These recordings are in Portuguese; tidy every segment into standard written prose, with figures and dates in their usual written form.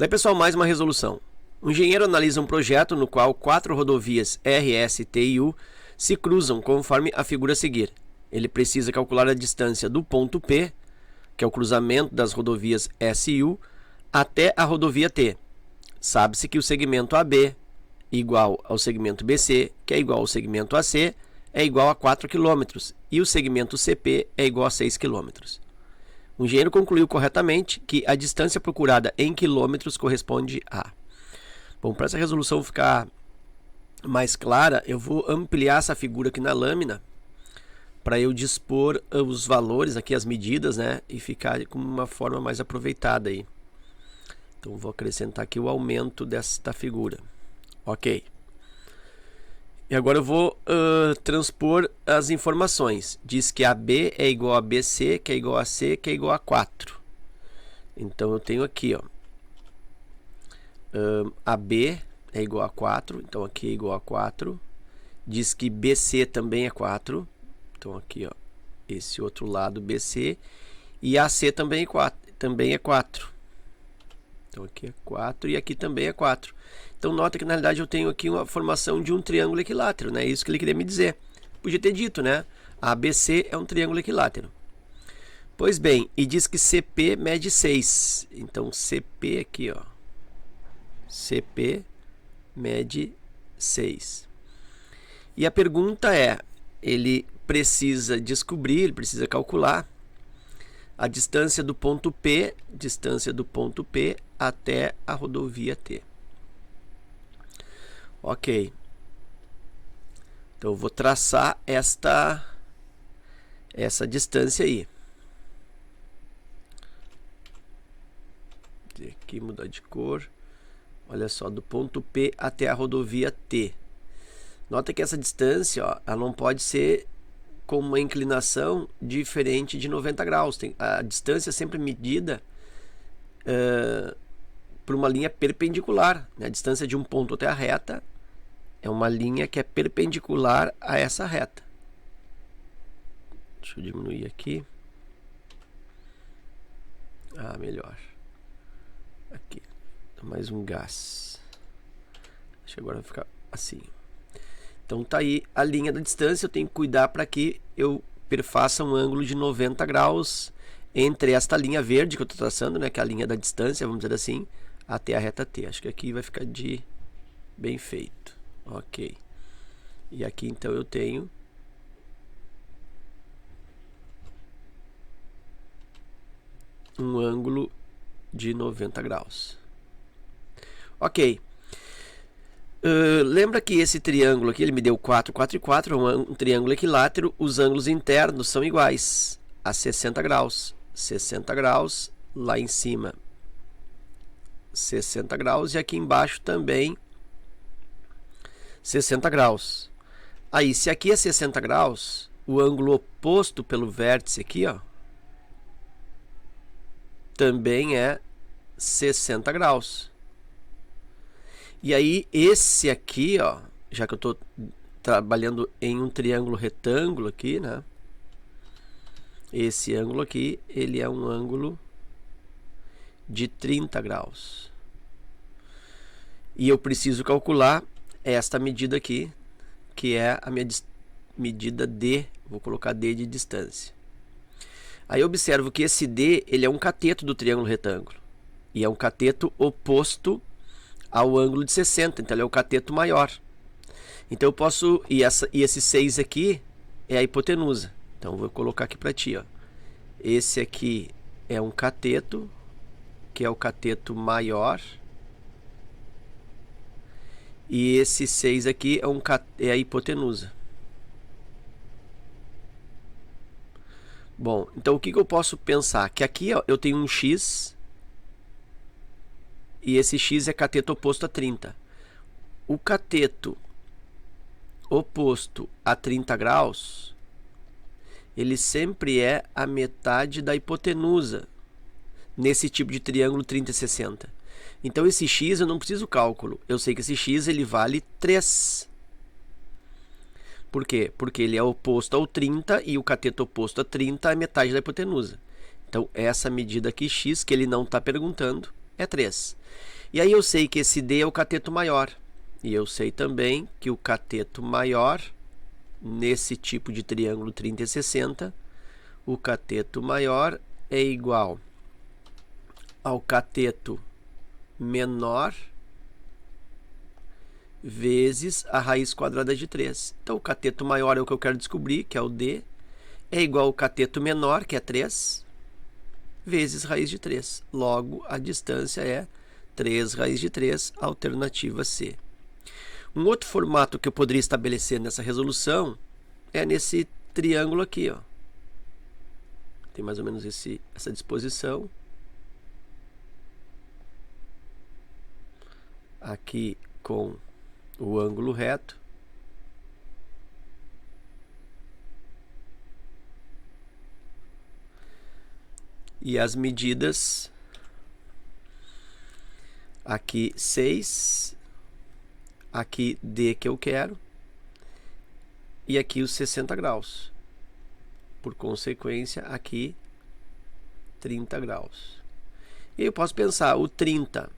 Daí, pessoal, mais uma resolução. O engenheiro analisa um projeto no qual 4 rodovias R, S, T e U se cruzam conforme a figura a seguir. Ele precisa calcular a distância do ponto P, que é o cruzamento das rodovias S e U, até a rodovia T. Sabe-se que o segmento AB igual ao segmento BC, que é igual ao segmento AC, é igual a 4 km, e o segmento CP é igual a 6 km. O engenheiro concluiu corretamente que a distância procurada em quilômetros corresponde a... Bom, para essa resolução ficar mais clara, eu vou ampliar essa figura aqui na lâmina para eu dispor os valores aqui, as medidas, né, e ficar com uma forma mais aproveitada aí. Então vou acrescentar aqui o aumento desta figura. Ok. E agora eu vou transpor as informações. Diz que AB é igual a BC, que é igual a C, que é igual a 4. Então eu tenho aqui, ó, AB é igual a 4, então aqui é igual a 4. Diz que BC também é 4, então aqui, ó, esse outro lado BC. E AC também é 4. Então aqui é 4 e aqui também é 4. Então nota que na realidade eu tenho aqui uma formação de um triângulo equilátero, né? Isso que ele queria me dizer. Podia ter dito, né? ABC é um triângulo equilátero. Pois bem, e diz que CP mede 6. Então CP aqui, ó, CP mede 6. E a pergunta é, ele precisa descobrir, ele precisa calcular a distância do ponto P até a rodovia T. Ok. Então eu vou traçar essa distância aí. Aqui mudar de cor. Olha só, do ponto P até a rodovia T. Nota que essa distância, ó, ela não pode ser com uma inclinação diferente de 90 graus. A distância é sempre medida por uma linha perpendicular, né? A distância de um ponto até a reta é uma linha que é perpendicular a essa reta. Deixa eu diminuir aqui. Ah, melhor. Aqui. Mais um gás. Acho que agora vai ficar assim. Então tá aí a linha da distância. Eu tenho que cuidar para que eu perfaça um ângulo de 90 graus entre esta linha verde que eu estou traçando, né, que é a linha da distância, vamos dizer assim, até a reta T. Acho que aqui vai ficar de bem feito. Ok. E aqui então eu tenho um ângulo de 90 graus. Ok. Lembra que esse triângulo aqui, ele me deu 4, 4 e 4, é um triângulo equilátero. Os ângulos internos são iguais a 60 graus. 60 graus, lá em cima 60 graus e aqui embaixo também 60 graus. Aí, se aqui é 60 graus, o ângulo oposto pelo vértice aqui, ó, também é 60 graus. E aí, esse aqui, ó, já que eu estou trabalhando em um triângulo retângulo aqui, né? Esse ângulo aqui, ele é um ângulo de 30 graus. E eu preciso calcular esta medida aqui, que é a minha medida D, vou colocar D de distância. Aí eu observo que esse D, ele é um cateto do triângulo retângulo. E é um cateto oposto ao ângulo de 60, então ele é o cateto maior. Então eu posso, e esse 6 aqui é a hipotenusa. Então eu vou colocar aqui para ti, ó. Esse aqui é um cateto, que é o cateto maior. E esse 6 aqui é a hipotenusa. Bom, então o que eu posso pensar? Que aqui, ó, eu tenho um x, e esse x é cateto oposto a 30. O cateto oposto a 30 graus, ele sempre é a metade da hipotenusa nesse tipo de triângulo 30 e 60. Então esse x eu não preciso cálculo. Eu sei que esse x ele vale 3. Por quê? Porque ele é oposto ao 30 e o cateto oposto a 30 é metade da hipotenusa. Então essa medida aqui, x, que ele não está perguntando, é 3. E aí eu sei que esse D é o cateto maior. E eu sei também que o cateto maior, nesse tipo de triângulo 30 e 60, o cateto maior é igual ao cateto menor vezes a raiz quadrada de 3. Então, o cateto maior é o que eu quero descobrir, que é o D, é igual ao cateto menor, que é 3, vezes raiz de 3. Logo, a distância é 3 raiz de 3, alternativa C. Um outro formato que eu poderia estabelecer nessa resolução é nesse triângulo aqui, ó. Tem mais ou menos essa disposição. Aqui com o ângulo reto. E as medidas, aqui 6, aqui D que eu quero, e aqui os 60 graus. Por consequência, aqui 30 graus. E eu posso pensar, o 30,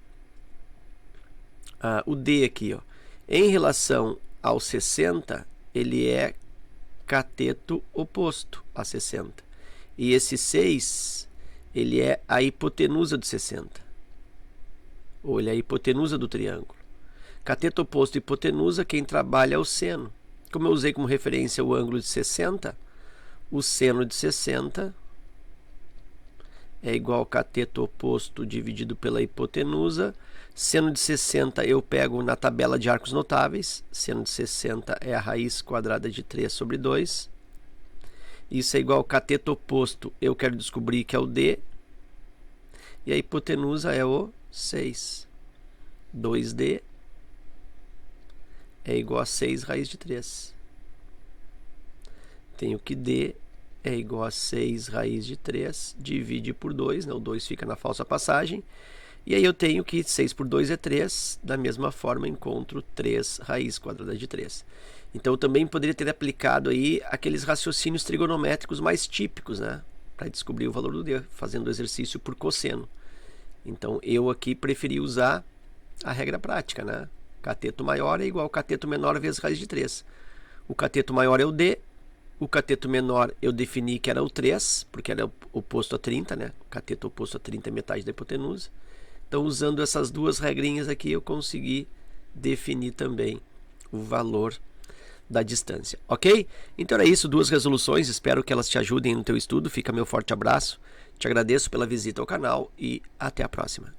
o D aqui, ó, em relação ao 60, ele é cateto oposto a 60. E esse 6, ele é a hipotenusa do 60. Ou ele é a hipotenusa do triângulo. Cateto oposto e hipotenusa, quem trabalha é o seno. Como eu usei como referência o ângulo de 60, o seno de 60 é igual ao cateto oposto dividido pela hipotenusa. Seno de 60 eu pego na tabela de arcos notáveis. Seno de 60 é a raiz quadrada de 3 sobre 2. Isso é igual ao cateto oposto, eu quero descobrir que é o D. E a hipotenusa é o 6. 2D é igual a 6 raiz de 3. Tenho que D é igual a 6 raiz de 3, divide por 2, né? O 2 fica na falsa passagem. E aí eu tenho que 6 por 2 é 3, da mesma forma encontro 3 raiz quadrada de 3. Então eu também poderia ter aplicado aí aqueles raciocínios trigonométricos mais típicos, né? Para descobrir o valor do D, fazendo o exercício por cosseno. Então eu aqui preferi usar a regra prática, né? Cateto maior é igual ao cateto menor vezes raiz de 3. O cateto maior é o D. O cateto menor eu defini que era o 3, porque era oposto a 30, né? O cateto oposto a 30 é metade da hipotenusa. Então, usando essas duas regrinhas aqui, eu consegui definir também o valor da distância, ok? Então era isso, duas resoluções, espero que elas te ajudem no teu estudo. Fica meu forte abraço, te agradeço pela visita ao canal e até a próxima.